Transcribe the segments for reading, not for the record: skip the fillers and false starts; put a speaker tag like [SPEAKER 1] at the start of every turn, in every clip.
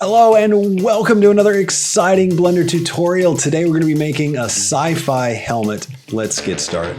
[SPEAKER 1] Hello and welcome to another exciting Blender tutorial. Today we're going to be making a SciFi helmet. Let's get started.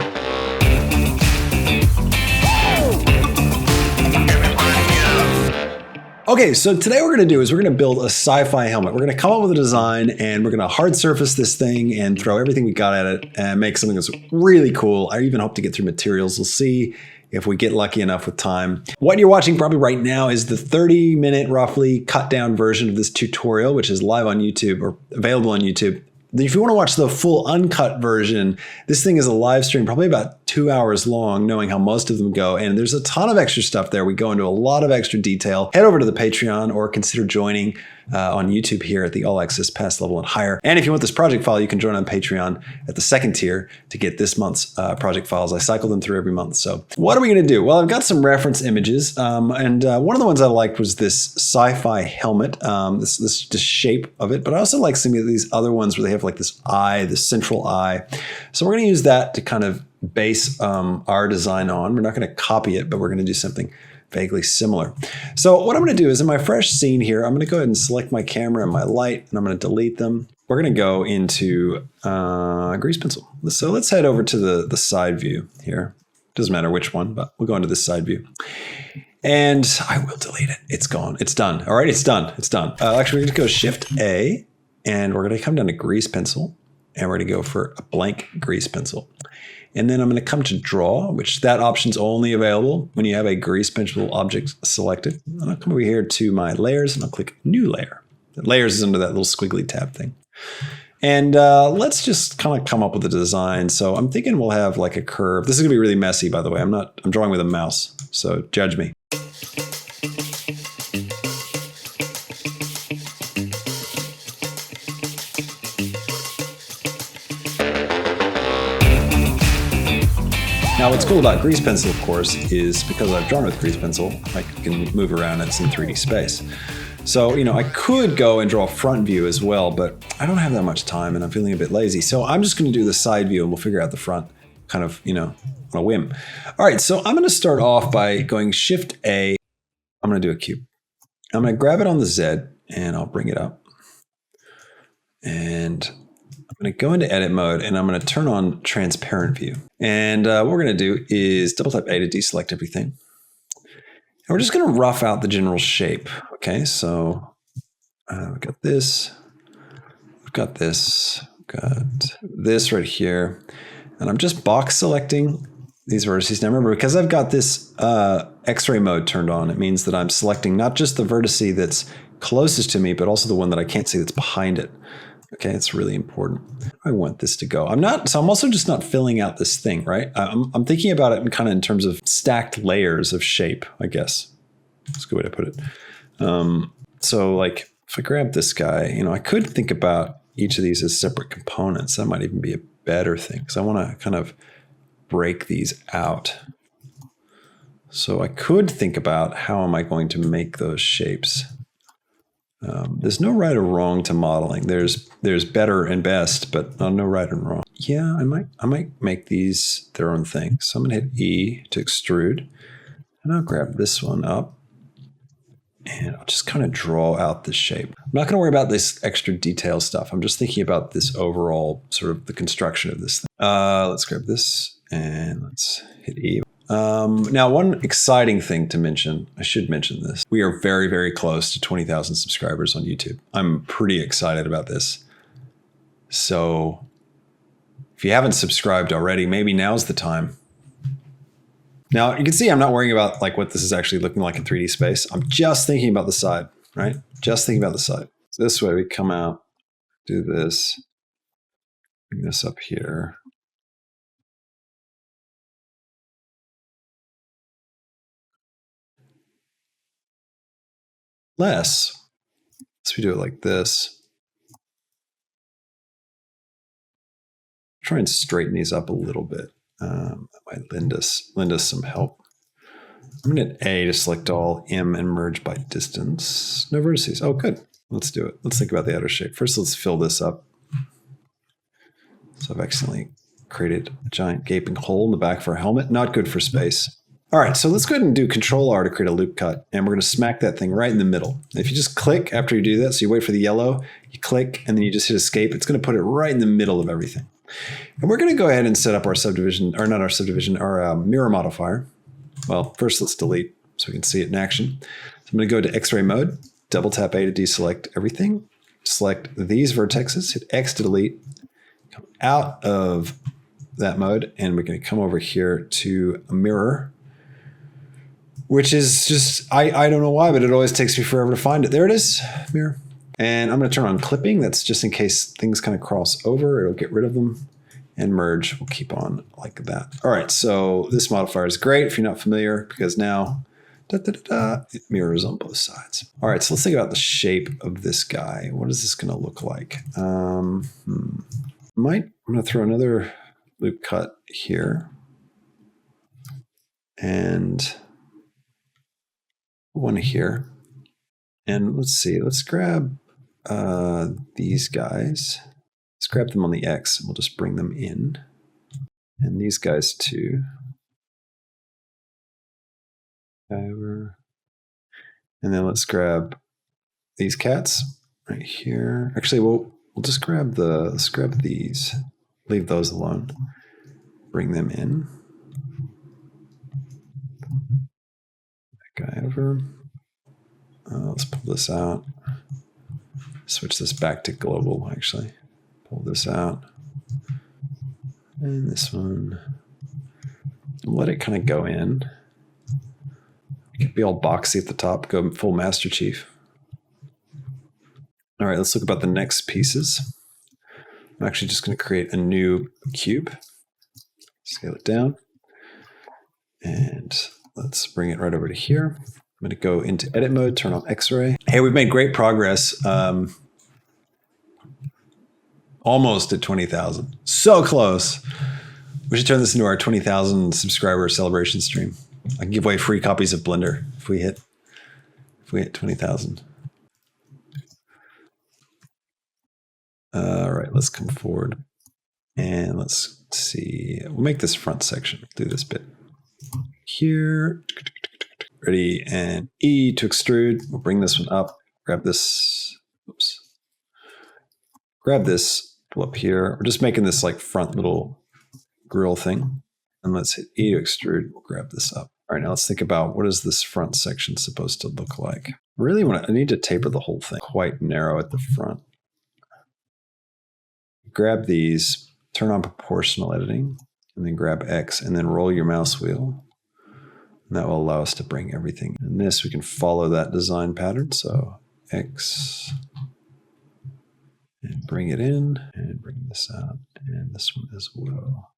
[SPEAKER 1] Okay, so today what we're going to do is we're going to build a SciFi helmet. We're going to come up with a design and we're going to hard surface this thing and throw everything we got at it and make something that's really cool. I even hope to get through materials. We'll see if we get lucky enough with time. What you're watching probably right now is the 30-minute roughly cut down version of this tutorial, which is live on YouTube or available on YouTube. If you want to watch the full uncut version, this thing is a live stream, probably about 2 hours long, knowing how most of them go. And there's a ton of extra stuff there. We go into a lot of extra detail. Head over to the Patreon or consider joining on YouTube here at the All Access Pass level and higher. And if you want this project file, you can join on Patreon at the second tier to get this month's project files. I cycle them through every month. So what are we going to do? Well, I've got some reference images. And one of the ones I liked was this SciFi helmet, this shape of it. But I also like some of these other ones where they have like this eye, this central eye. So we're going to use that to kind of base our design on. We're not going to copy it, but we're going to do something vaguely similar. So what I'm going to do is in my fresh scene here, I'm going to go ahead and select my camera and my light, and I'm going to delete them. We're going to go into grease pencil. So let's head over to the side view here. Doesn't matter which one, but we'll go into this side view. And I will delete it. It's gone. It's done. All right, it's done. It's done. Actually, we're going to go Shift A, and we're going to come down to grease pencil, and we're going to go for a blank grease pencil. And then I'm going to come to draw, which that option's only available when you have a grease pencil object selected. And I'll come over here to my layers and I'll click new layer. The layers is under that little squiggly tab thing. And let's just kind of come up with a design. So I'm thinking we'll have like a curve. This is going to be really messy, by the way. I'm drawing with a mouse, so judge me. Now, what's cool about grease pencil, of course, is because I've drawn with grease pencil, I can move around. It's in 3D space. So, I could go and draw a front view as well, but I don't have that much time and I'm feeling a bit lazy. So I'm just going to do the side view and we'll figure out the front kind of, on a whim. All right, so I'm going to start off by going Shift A. I'm going to do a cube. I'm going to grab it on the Z and I'll bring it up. And I'm going to go into edit mode and I'm going to turn on transparent view. And what we're going to do is double tap A to deselect everything. And we're just going to rough out the general shape. Okay, so we've got this, we've got this, we've got this right here. And I'm just box selecting these vertices. Now remember, because I've got this X-ray mode turned on, it means that I'm selecting not just the vertice that's closest to me, but also the one that I can't see that's behind it. Okay, it's really important. I want this to go. I'm also just not filling out this thing, right? I'm thinking about it in terms of stacked layers of shape, I guess. That's a good way to put it. So like if I grab this guy, I could think about each of these as separate components. That might even be a better thing because I want to kind of break these out. So I could think about how am I going to make those shapes. There's no right or wrong to modeling. There's better and best, but no right and wrong. Yeah, I might make these their own thing. So I'm gonna hit E to extrude, and I'll grab this one up, and I'll just kind of draw out the shape. I'm not gonna worry about this extra detail stuff. I'm just thinking about this overall sort of the construction of this thing. Let's grab this and let's hit E. Now, one exciting thing to mention, I should mention this. We are very, very close to 20,000 subscribers on YouTube. I'm pretty excited about this. So if you haven't subscribed already, maybe now's the time. Now, you can see I'm not worrying about like what this is actually looking like in 3D space. I'm just thinking about the side, right? Just thinking about the side. So this way we come out, do this, bring this up here. Less. So we do it like this. Try and straighten these up a little bit. That might lend us some help. I'm going to hit A to select all, M and merge by distance. No vertices. Oh, good. Let's do it. Let's think about the outer shape. First, let's fill this up. So I've accidentally created a giant gaping hole in the back of our helmet. Not good for space. All right, so let's go ahead and do Control R to create a loop cut, and we're going to smack that thing right in the middle. If you just click after you do that, so you wait for the yellow, you click, and then you just hit escape, it's going to put it right in the middle of everything. And we're going to go ahead and set up our subdivision, or not our subdivision, our mirror modifier. Well, first let's delete so we can see it in action. So I'm going to go to X-ray mode, double tap A to deselect everything, select these vertexes, hit X to delete, come out of that mode, and we're going to come over here to a mirror, which is just, I don't know why, but it always takes me forever to find it. There it is, mirror. And I'm going to turn on clipping. That's just in case things kind of cross over. It'll get rid of them. And merge will keep on like that. All right, so this modifier is great if you're not familiar, because now it mirrors on both sides. All right, so let's think about the shape of this guy. What is this going to look like? I'm going to throw another loop cut here. And one here. And let's see, let's grab these guys. Let's grab them on the X and we'll just bring them in. And these guys too. And then let's grab these cats right here. Actually, we'll just grab let's grab these. Leave those alone. Bring them in. That guy over. Let's pull this out. Switch this back to global, actually. Pull this out. And this one. Let it kind of go in. It could be all boxy at the top. Go full Master Chief. All right, let's look about the next pieces. I'm actually just going to create a new cube. Scale it down. And let's bring it right over to here. I'm going to go into edit mode, turn on X-ray. Hey, we've made great progress. Almost at 20,000. So close. We should turn this into our 20,000 subscriber celebration stream. I can give away free copies of Blender if we hit 20,000. All right, let's come forward and let's see. We'll make this front section. Do this bit here. Ready, and E to extrude. We'll bring this one up. Grab this. Oops. Grab this. Pull up here. We're just making this like front little grill thing. And let's hit E to extrude. We'll grab this up. All right, now let's think about what is this front section supposed to look like. I need to taper the whole thing quite narrow at the front. Grab these, turn on proportional editing, and then grab X, and then roll your mouse wheel. And that will allow us to bring everything. In this, we can follow that design pattern. So X, and bring it in, and bring this out, and this one as well.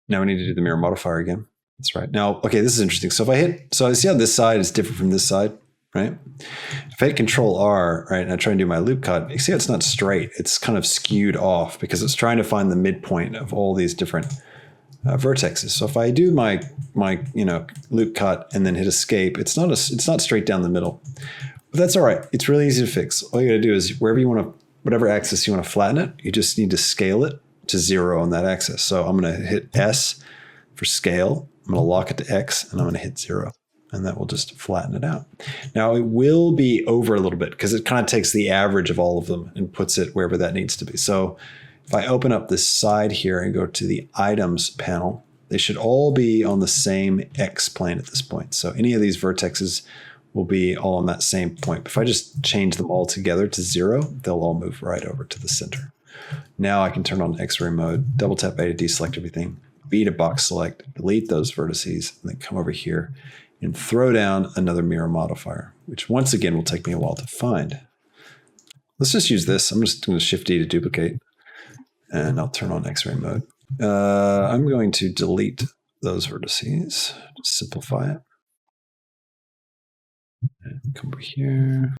[SPEAKER 1] Now we need to do the mirror modifier again. That's right. Now, okay, this is interesting. So if I hit, so I see how this side is different from this side, right? If I hit Control R, right, and I try and do my loop cut, you see how it's not straight. It's kind of skewed off because it's trying to find the midpoint of all these different vertexes. So if I do my loop cut and then hit escape, it's not straight down the middle. But that's all right. It's really easy to fix. All you got to do is whatever axis you want to flatten it, you just need to scale it to 0 on that axis. So I'm going to hit S for scale. I'm going to lock it to X and I'm going to hit 0. And that will just flatten it out. Now it will be over a little bit because it kind of takes the average of all of them and puts it wherever that needs to be. So if I open up this side here and go to the items panel, they should all be on the same X plane at this point. So any of these vertexes will be all on that same point. If I just change them all together to 0, they'll all move right over to the center. Now I can turn on X-ray mode, double tap A to deselect everything, B to box select, delete those vertices, and then come over here and throw down another mirror modifier, which once again will take me a while to find. Let's just use this. I'm just going to Shift D to duplicate, and I'll turn on X-ray mode. I'm going to delete those vertices, just simplify it. And come over here.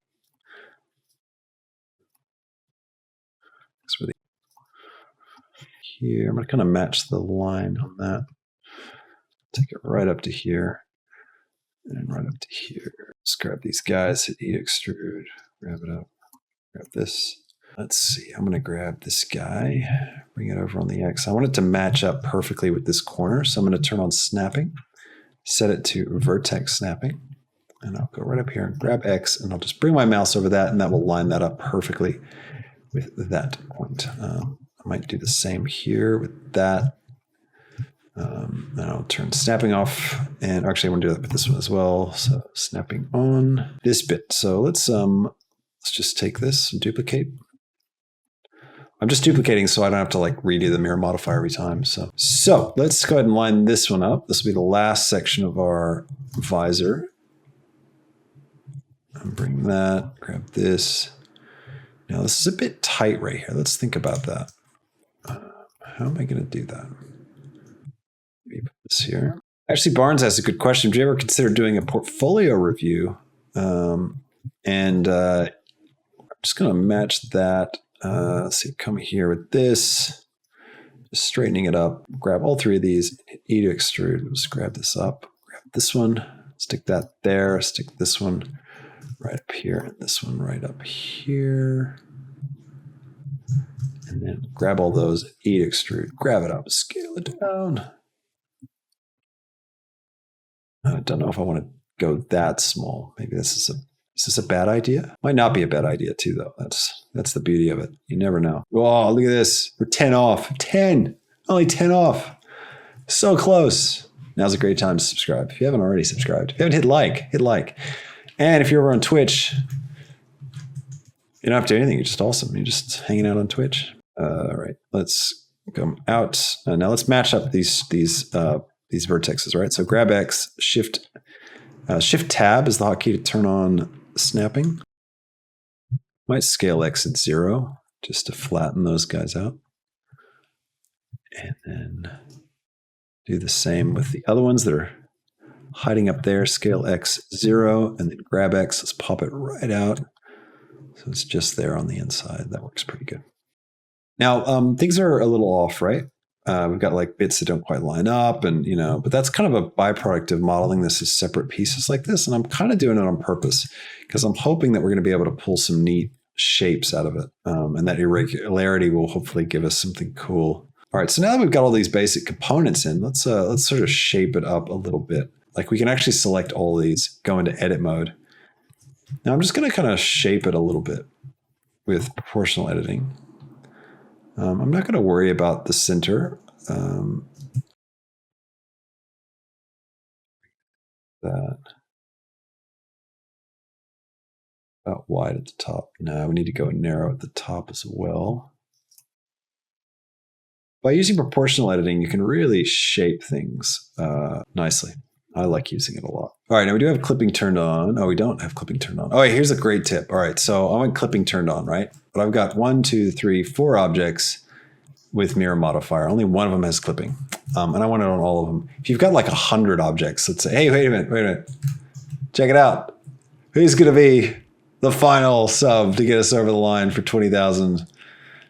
[SPEAKER 1] Here, I'm going to kind of match the line on that. Take it right up to here. And right up to here. Let's grab these guys, hit E to extrude, grab it up, grab this. Let's see, I'm going to grab this guy, bring it over on the X. I want it to match up perfectly with this corner, so I'm going to turn on snapping. set it to vertex snapping. And I'll go right up here and grab X, and I'll just bring my mouse over that, and that will line that up perfectly with that point. I might do the same here with that. And I'll turn snapping off, and actually I want to do that with this one as well. So snapping on this bit. So let's just take this and duplicate. I'm just duplicating so I don't have to like redo the mirror modifier every time. So let's go ahead and line this one up. This will be the last section of our visor. And bring that, grab this. Now this is a bit tight right here. Let's think about that. How am I going to do that? Maybe put this here. Actually, Barnes asked a good question. Did you ever consider doing a portfolio review? I'm just going to match that. Let's see, come here with this, just straightening it up, grab all three of these, hit E to extrude, just grab this up, grab this one, stick that there, stick this one right up here, and this one right up here. And then grab all those, E to extrude, grab it up, scale it down. I don't know if I want to go that small. Maybe is this a bad idea? Might not be a bad idea too, though. That's the beauty of it. You never know. Oh, look at this. We're 10 off. 10. Only 10 off. So close. Now's a great time to subscribe. If you haven't already subscribed. If you haven't hit like. And if you're over on Twitch, you don't have to do anything. You're just awesome. You're just hanging out on Twitch. All right. Let's come out. Now let's match up these vertexes, right? So grab X, Shift Tab is the hotkey to turn on snapping. Might scale X at 0 just to flatten those guys out. And then do the same with the other ones that are hiding up there. Scale X 0 and then grab X. Let's pop it right out. So it's just there on the inside. That works pretty good. Now, things are a little off, right? We've got like bits that don't quite line up and, but that's kind of a byproduct of modeling this as separate pieces like this. And I'm kind of doing it on purpose because I'm hoping that we're going to be able to pull some neat shapes out of it. And that irregularity will hopefully give us something cool. All right. So now that we've got all these basic components in, let's sort of shape it up a little bit. Like we can actually select all these, go into edit mode. Now I'm just going to kind of shape it a little bit with proportional editing. I'm not going to worry about the center. That about wide at the top. No, we need to go narrow at the top as well. By using proportional editing, you can really shape things nicely. I like using it a lot. All right, now we do have clipping turned on. Oh, we don't have clipping turned on. Oh, wait, here's a great tip. All right, so I want clipping turned on, right? But I've got 1, 2, 3, 4 objects with Mirror Modifier. Only one of them has clipping. And I want it on all of them. If you've got like 100 objects, let's say, hey, wait a minute. Check it out. Who's going to be the final sub to get us over the line for 20,000?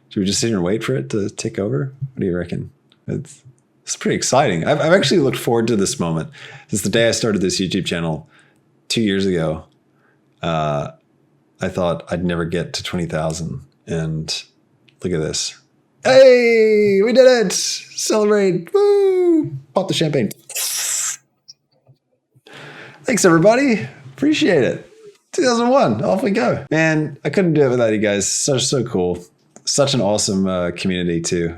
[SPEAKER 1] Should we just sit here and wait for it to tick over? What do you reckon? It's pretty exciting. I've actually looked forward to this moment since the day I started this YouTube channel 2 years ago. I thought I'd never get to 20,000, and look at this. Hey, we did it! Celebrate! Woo! Pop the champagne. Thanks, everybody. Appreciate it. 2001, off we go. Man, I couldn't do it without you guys. So cool. Such an awesome community too.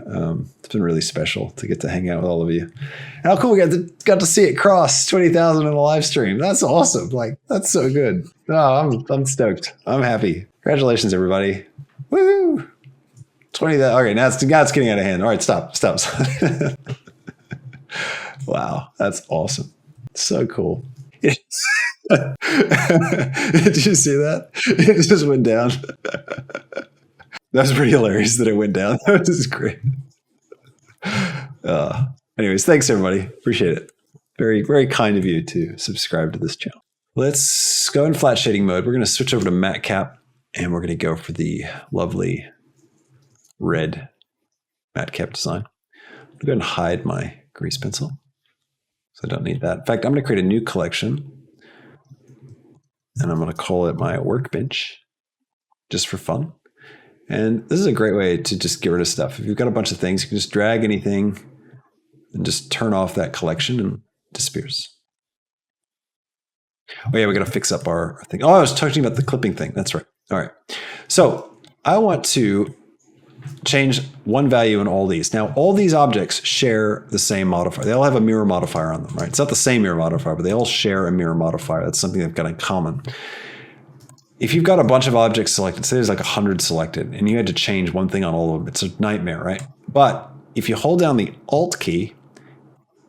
[SPEAKER 1] It's been really special to get to hang out with all of you. And how cool we got to see it cross 20,000 in the live stream. That's awesome. Like, that's so good. Oh, I'm stoked. I'm happy. Congratulations, everybody. Woo! 20. Okay, now it's getting out of hand. All right, stop. Wow, that's awesome. So cool. Did you see that? It just went down. That was pretty hilarious that it went down. That was great. Anyways, thanks everybody. Appreciate it. Very, very kind of you to subscribe to this channel. Let's go in flat shading mode. We're going to switch over to matte cap, and we're going to go for the lovely red matte cap design. I'm going to go ahead and hide my grease pencil, so I don't need that. In fact, I'm going to create a new collection, and I'm going to call it my workbench, just for fun. And this is a great way to just get rid of stuff. If you've got a bunch of things, you can just drag anything and just turn off that collection and it disappears. Oh yeah, we got to fix up our thing. Oh, I was talking about the clipping thing. That's right. All right. So I want to change one value in all these. Now, all these objects share the same modifier. They all have a mirror modifier on them, right? It's not the same mirror modifier, but they all share a mirror modifier. That's something they've got in common. If you've got a bunch of objects selected, say there's like 100 selected, and you had to change one thing on all of them, it's a nightmare, right? But if you hold down the Alt key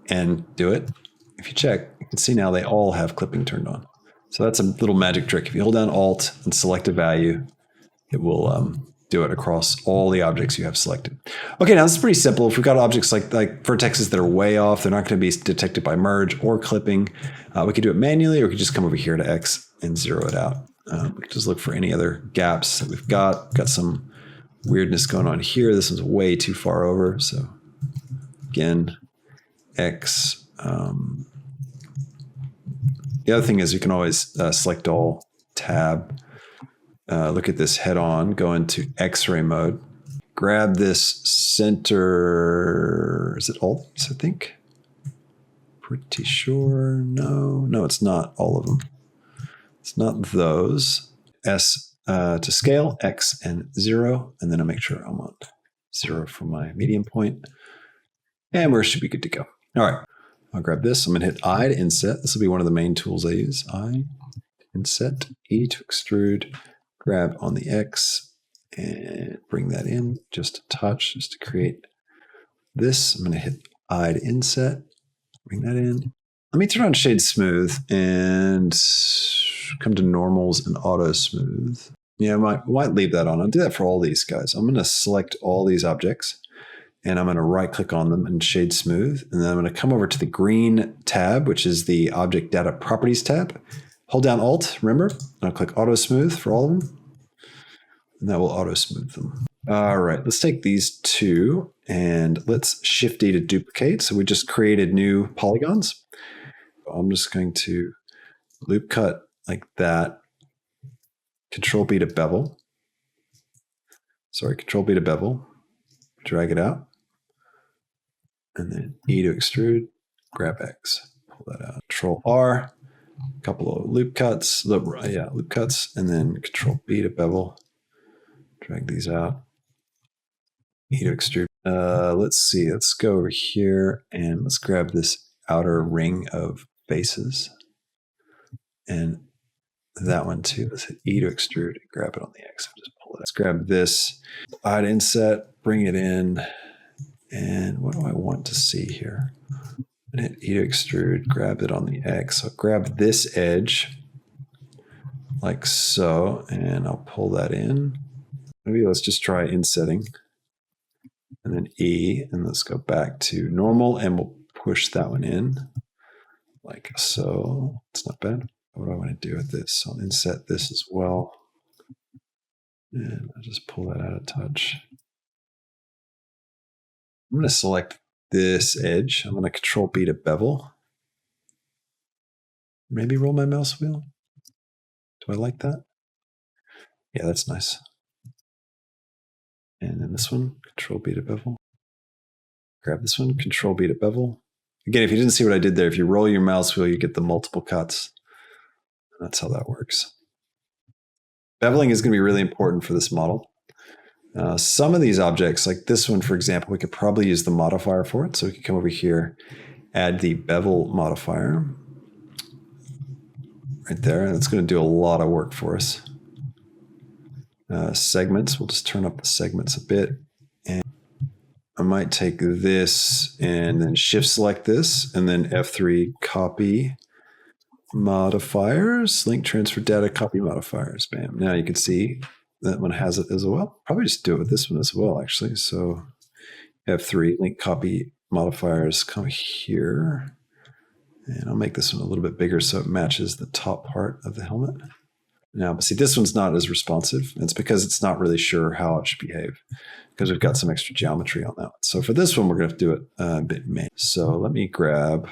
[SPEAKER 1] and do it, if you check, you can see now they all have clipping turned on. So that's a little magic trick. If you hold down Alt and select a value, it will do it across all the objects you have selected. Okay, now this is pretty simple. If we've got objects like vertexes that are way off, they're not going to be detected by merge or clipping. We could do it manually, or we could just come over here to X and zero it out. We could just look for any other gaps that we've got. Got some weirdness going on here. This one's way too far over. So again, X. The other thing is you can always select all, tab, look at this head on, go into X-ray mode, grab this center, is it Alt, I think? Pretty sure, no, it's not all of them. It's not those. S to scale, X and 0, and then I make sure I'm on 0 for my medium point, and we should be good to go. All right, I'll grab this. I'm gonna hit I to inset. This will be one of the main tools I use. I, inset, E to extrude, grab on the X and bring that in just a touch, just to create this. I'm gonna hit I to inset, bring that in. Let me turn on shade smooth and come to normals and auto smooth. Yeah, I might leave that on. I'll do that for all these guys. I'm gonna select all these objects and I'm gonna right click on them and shade smooth. And then I'm gonna come over to the green tab, which is the object data properties tab. Hold down Alt, remember? I'll click auto smooth for all of them. And that will auto smooth them. All right, let's take these two and let's Shift D to duplicate. So we just created new polygons. I'm just going to loop cut like that. Control B to bevel. Sorry, Control B to bevel. Drag it out. And then E to extrude, grab X, pull that out. Control R, a couple of loop cuts, loop cuts, and then Control B to bevel. Drag these out. E to extrude. Let's see, let's go over here and let's grab this outer ring of faces. And that one too. Let's hit E to extrude and grab it on the X. Just pull it. Let's grab this. I'd inset, bring it in. And what do I want to see here? And hit E to extrude, grab it on the X. So grab this edge like so, and I'll pull that in. Maybe let's just try insetting. And then E, and let's go back to normal, and we'll push that one in like so. It's not bad. What do I want to do with this? I'll inset this as well. And I'll just pull that out of touch. I'm going to select this edge. I'm going to Control B to bevel. Maybe roll my mouse wheel. Do I like that? Yeah, that's nice. And then this one, Control B to bevel. Grab this one, Control B to bevel. Again, if you didn't see what I did there, if you roll your mouse wheel, you get the multiple cuts. That's how that works. Beveling is going to be really important for this model. Some of these objects, like this one, for example, we could probably use the modifier for it. So we could come over here, add the Bevel Modifier right there. And it's going to do a lot of work for us. Segments, we'll just turn up the segments a bit. And I might take this and then shift select this and then F3 copy modifiers, link transfer data, copy modifiers. Bam. Now you can see that one has it as well. Probably just do it with this one as well, actually. So F3, link copy modifiers, come here. And I'll make this one a little bit bigger so it matches the top part of the helmet. Now, but see, this one's not as responsive. It's because it's not really sure how it should behave because we've got some extra geometry on that one. So for this one, we're going to do it a bit manually. So let me grab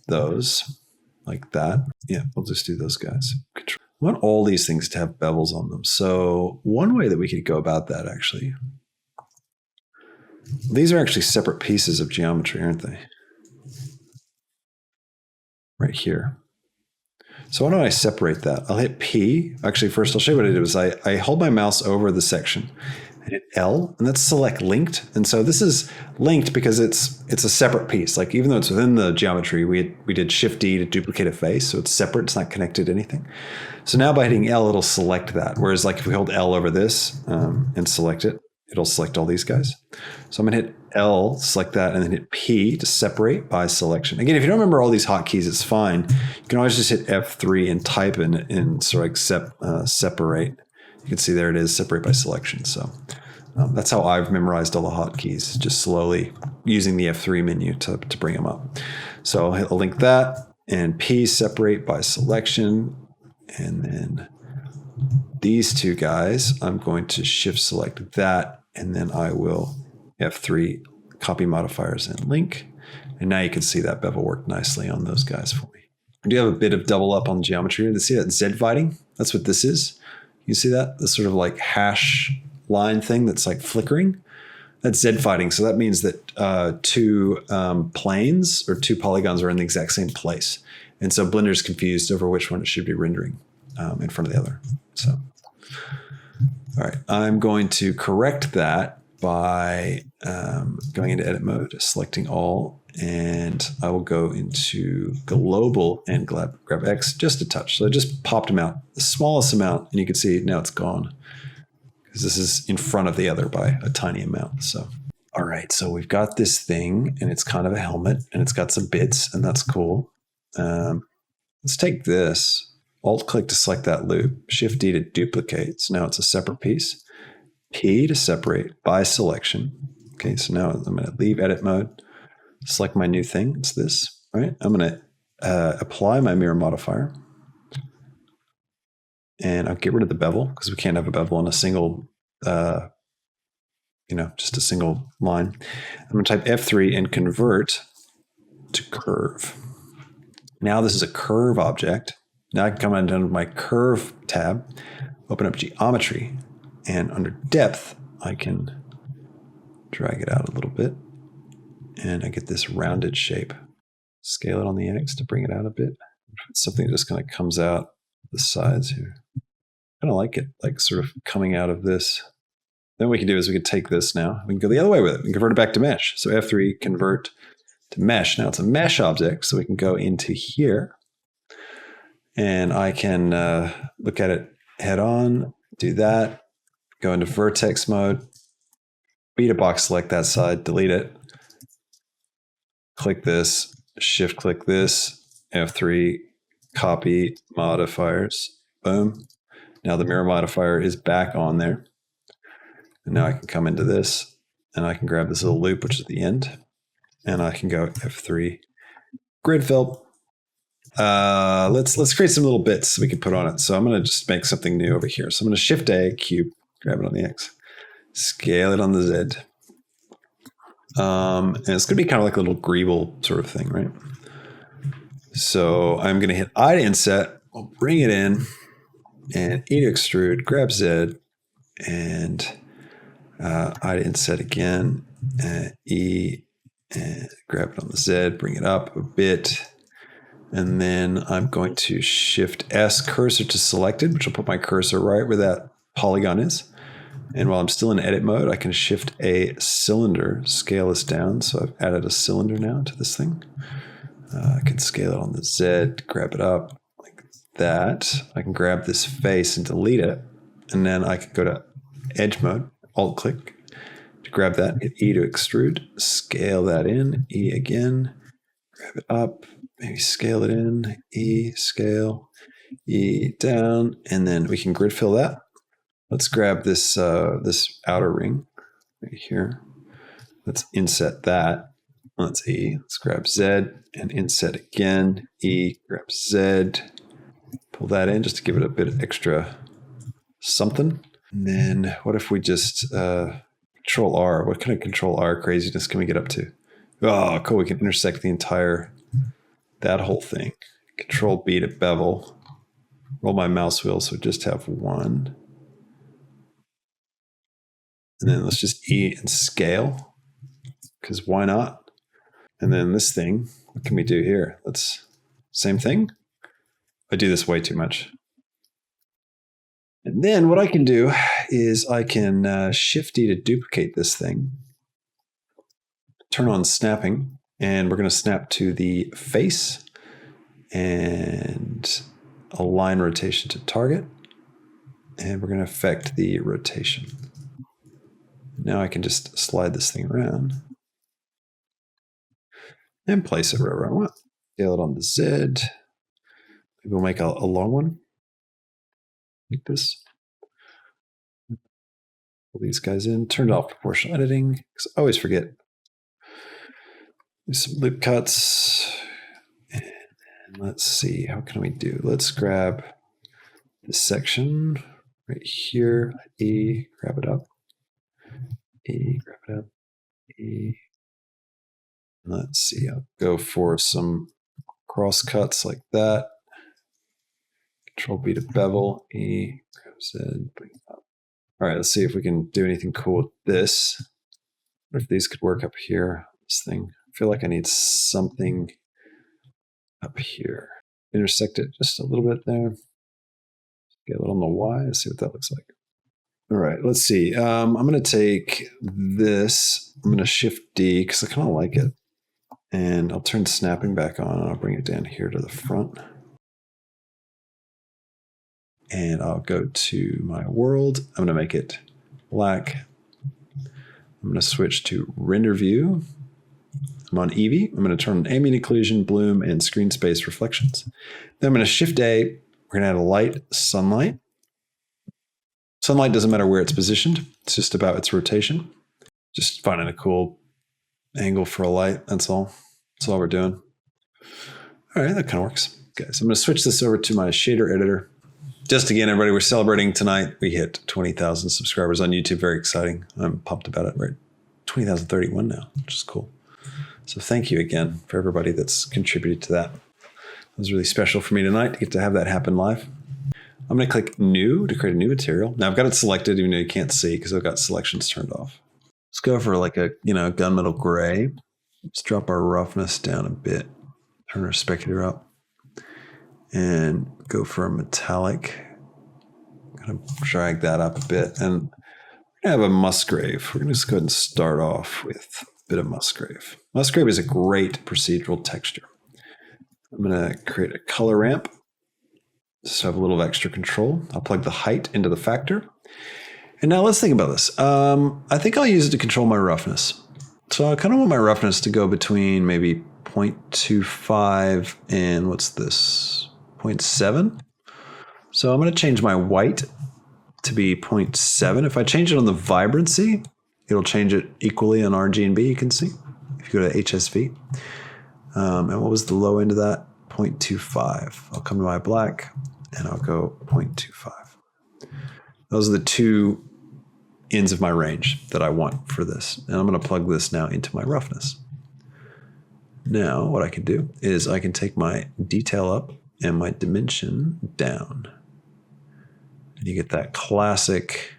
[SPEAKER 1] those like that. Yeah, we'll just do those guys. I want all these things to have bevels on them. So one way that we could go about that, actually, these are actually separate pieces of geometry, aren't they? Right here. So why don't I separate that? I'll hit P. Actually, first I'll show you what I did was I hold my mouse over the section. I hit L, and that's select linked. And so this is linked because it's a separate piece. Like even though it's within the geometry, we did Shift D to duplicate a face, so it's separate. It's not connected to anything. So now by hitting L, it'll select that. Whereas like if we hold L over this and select it, it'll select all these guys. So I'm gonna hit L, select that, and then hit P to separate by selection. Again, if you don't remember all these hotkeys, it's fine. You can always just hit F3 and type in sort of like separate. You can see there it is, separate by selection. So that's how I've memorized all the hotkeys, just slowly using the F3 menu to bring them up. So I'll link that and P, separate by selection. And then these two guys, I'm going to shift select that, and then I will F3 copy modifiers and link. And now you can see that bevel worked nicely on those guys for me. I do have a bit of double up on geometry. You see that Z fighting? That's what this is. You see that? This sort of like hash line thing that's like flickering. That's Z fighting. So that means that two planes or two polygons are in the exact same place. And so Blender's confused over which one it should be rendering in front of the other. So, all right, I'm going to correct that by going into edit mode, selecting all, and I will go into global and grab X just a touch. So I just popped them out, the smallest amount, and you can see now it's gone because this is in front of the other by a tiny amount. So, all right, so we've got this thing, and it's kind of a helmet, and it's got some bits, and that's cool. Let's take this, Alt-click to select that loop, Shift-D to duplicate. So now it's a separate piece. P to separate by selection. Okay, so now I'm going to leave edit mode, select my new thing. It's this, right? I'm going to apply my mirror modifier. And I'll get rid of the bevel because we can't have a bevel on a single, just a single line. I'm going to type F3 and convert to curve. Now this is a curve object. Now I can come under my curve tab, open up geometry, and under depth, I can drag it out a little bit, and I get this rounded shape. Scale it on the X to bring it out a bit. It's something that just kind of comes out the sides here. I kind of like it, like sort of coming out of this. Then what we can do is we can take this now. We can go the other way with it. We can convert it back to mesh. So F3, convert to mesh. Now it's a mesh object, so we can go into here, and I can look at it head on, do that, go into vertex mode, beta box, select that side, delete it, click this, shift click this, F3, copy modifiers, boom. Now the mirror modifier is back on there. And now I can come into this, and I can grab this little loop, which is the end, and I can go F3, grid fill. Let's create some little bits we can put on it. So I'm going to just make something new over here. So I'm going to Shift A, cube, grab it on the X, scale it on the Z. And it's going to be kind of like a little greeble sort of thing, right? So I'm going to hit I to inset, I'll bring it in, and E to extrude, grab Z, and I to inset again, E, and grab it on the Z, bring it up a bit. And then I'm going to Shift S, cursor to selected, which will put my cursor right where that polygon is. And while I'm still in edit mode, I can Shift A, cylinder, scale this down. So I've added a cylinder now to this thing. I can scale it on the Z, grab it up like that. I can grab this face and delete it. And then I can go to edge mode, alt click to grab that, hit E to extrude, scale that in, E again, grab it up, maybe scale it in, E, scale, E down, and then we can grid fill that. Let's grab this this outer ring right here. Let's inset that. Let's E. Let's grab Z and inset again. E, grab Z, pull that in just to give it a bit of extra something. And then what if we just Control R? What kind of Control R craziness can we get up to? Oh, cool. We can intersect the entire, that whole thing. Control B to bevel. Roll my mouse wheel so just have one. And then let's just E and scale, because why not? And then this thing, what can we do here? Let's, same thing. I do this way too much. And then what I can do is I can Shift D to duplicate this thing, turn on snapping, and we're going to snap to the face and align rotation to target. And we're going to affect the rotation. Now I can just slide this thing around and place it wherever I want. Scale it on the Z. Maybe we'll make a long one like this. Pull these guys in, turn off proportional editing, because I always forget. Do some loop cuts. And let's see, how can we do? Let's grab this section right here. E, grab it up. E, grab it up. E. Let's see, I'll go for some cross cuts like that. Control B to bevel, E, grab Z, bring it up. All right, let's see if we can do anything cool with this. What if these could work up here? This thing. I feel like I need something up here. Intersect it just a little bit there. Get it on the Y. Let's see what that looks like. All right, let's see. I'm going to take this. I'm going to Shift D because I kind of like it. And I'll turn snapping back on. And I'll bring it down here to the front. And I'll go to my world. I'm going to make it black. I'm going to switch to render view. I'm on Eevee. I'm going to turn on ambient occlusion, bloom, and screen space reflections. Then I'm going to Shift A. We're going to add a light, sunlight. Sunlight doesn't matter where it's positioned. It's just about its rotation. Just finding a cool angle for a light. That's all. That's all we're doing. All right, that kind of works. Okay, so I'm going to switch this over to my shader editor. Just again, everybody, we're celebrating tonight. We hit 20,000 subscribers on YouTube. Very exciting. I'm pumped about it. We're at 20,031 now, which is cool. So thank you again for everybody that's contributed to that. It was really special for me tonight to get to have that happen live. I'm going to click New to create a new material. Now I've got it selected, even though you can't see because I've got selections turned off. Let's go for like a gunmetal gray. Let's drop our roughness down a bit. Turn our specular up. And go for a metallic. Kind of drag that up a bit. And we're going to have a Musgrave. We're going to just go ahead and start off with a bit of Musgrave. Musgrave is a great procedural texture. I'm going to create a color ramp. Just have a little extra control. I'll plug the height into the factor. And now let's think about this. I think I'll use it to control my roughness. So I kind of want my roughness to go between maybe 0.25 and what's this? 0.7. So I'm going to change my white to be 0.7. If I change it on the vibrancy, it'll change it equally on RGB, you can see. If you go to HSV. And what was the low end of that? 0.25. I'll come to my black and I'll go 0.25. Those are the two ends of my range that I want for this. And I'm going to plug this now into my roughness. Now what I can do is I can take my detail up and my dimension down. And you get that classic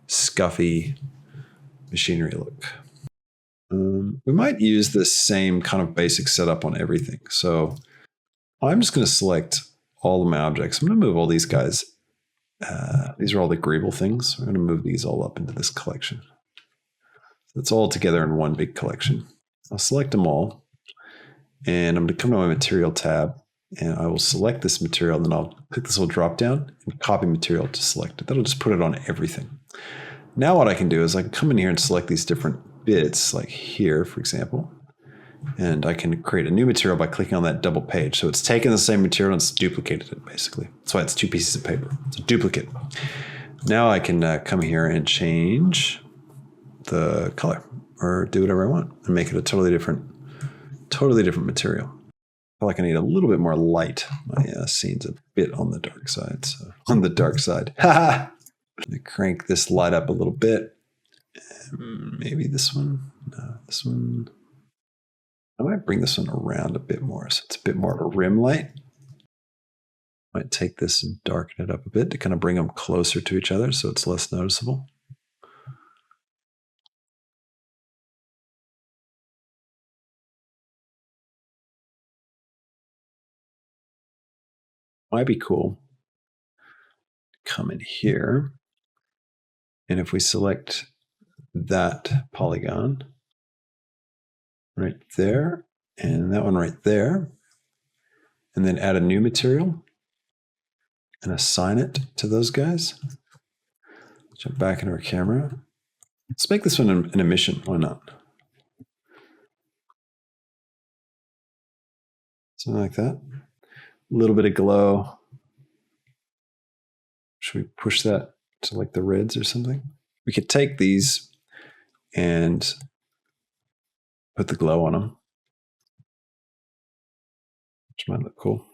[SPEAKER 1] scuffy machinery look. We might use this same kind of basic setup on everything. So I'm just going to select all of my objects. I'm going to move all these guys. These are all the agreeable things. We're going to move these all up into this collection. So it's all together in one big collection. I'll select them all. And I'm going to come to my material tab. And I will select this material. And then I'll click this little drop down and copy material to select it. That'll just put it on everything. Now what I can do is I can come in here and select these different bits, like here, for example. And I can create a new material by clicking on that double page. So it's taken the same material and it's duplicated it, basically. That's why it's two pieces of paper. It's a duplicate. Now I can come here and change the color or do whatever I want and make it a totally different material. I feel like I need a little bit more light. My scene's a bit on the dark side. So on the dark side. I'm going to crank this light up a little bit. Maybe this one. No, this one. I might bring this one around a bit more so it's a bit more of a rim light. Might take this and darken it up a bit to kind of bring them closer to each other so it's less noticeable. might be cool. Come in here. And if we select that polygon right there, and that one right there, and then add a new material and assign it to those guys. Jump back into our camera. Let's make this one an emission. Why not? Something like that. A little bit of glow. Should we push that to like the reds or something? We could take these and put the glow on them, which might look cool.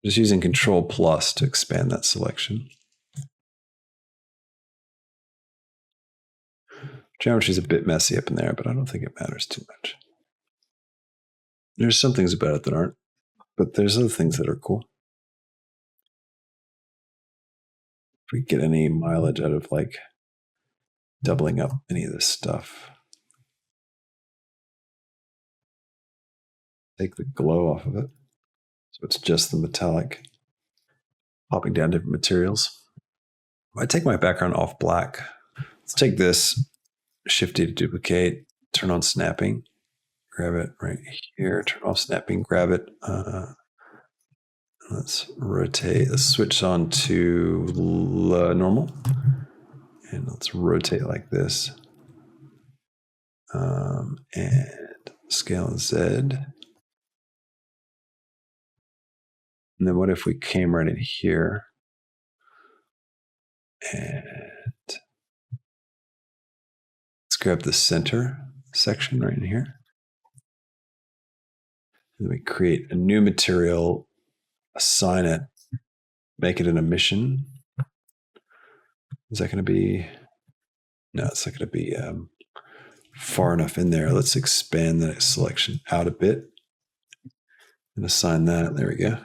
[SPEAKER 1] Just using Control Plus to expand that selection. Geometry is a bit messy up in there, but I don't think it matters too much. There's some things about it that aren't, but there's other things that are cool. If we get any mileage out of like doubling up any of this stuff. Take the glow off of it. So it's just the metallic popping down different materials. I take my background off black. Let's take this, Shift D to duplicate, turn on snapping, grab it right here, turn off snapping, grab it. Let's rotate, let's switch on to normal. And let's rotate like this. And scale in Z. And then what if we came right in here and let's grab the center section right in here. And then we create a new material, assign it, make it an emission. Is that going to be, no, it's not going to be far enough in there. Let's expand that selection out a bit and assign that. There we go.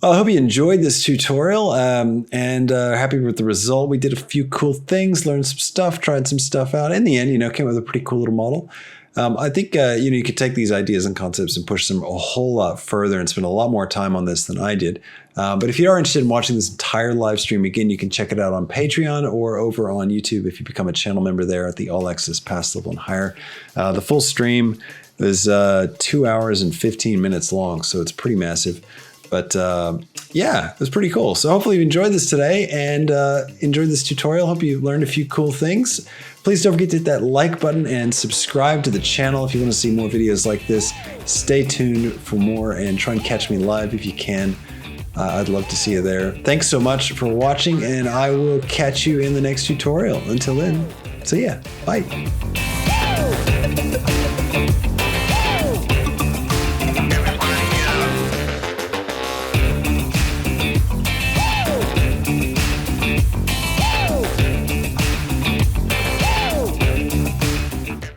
[SPEAKER 1] Well, I hope you enjoyed this tutorial and happy with the result. We did a few cool things, learned some stuff, tried some stuff out. In the end, came up with a pretty cool little model. I think, you could take these ideas and concepts and push them a whole lot further and spend a lot more time on this than I did. But if you are interested in watching this entire live stream, again, you can check it out on Patreon or over on YouTube if you become a channel member there at the All Access Pass level and higher. The full stream is 2 hours and 15 minutes long, so it's pretty massive. But yeah, it was pretty cool. So hopefully you enjoyed this today and enjoyed this tutorial. Hope you learned a few cool things. Please don't forget to hit that like button and subscribe to the channel if you want to see more videos like this. Stay tuned for more and try and catch me live if you can. I'd love to see you there. Thanks so much for watching, and I will catch you in the next tutorial. Until then, see ya. Bye.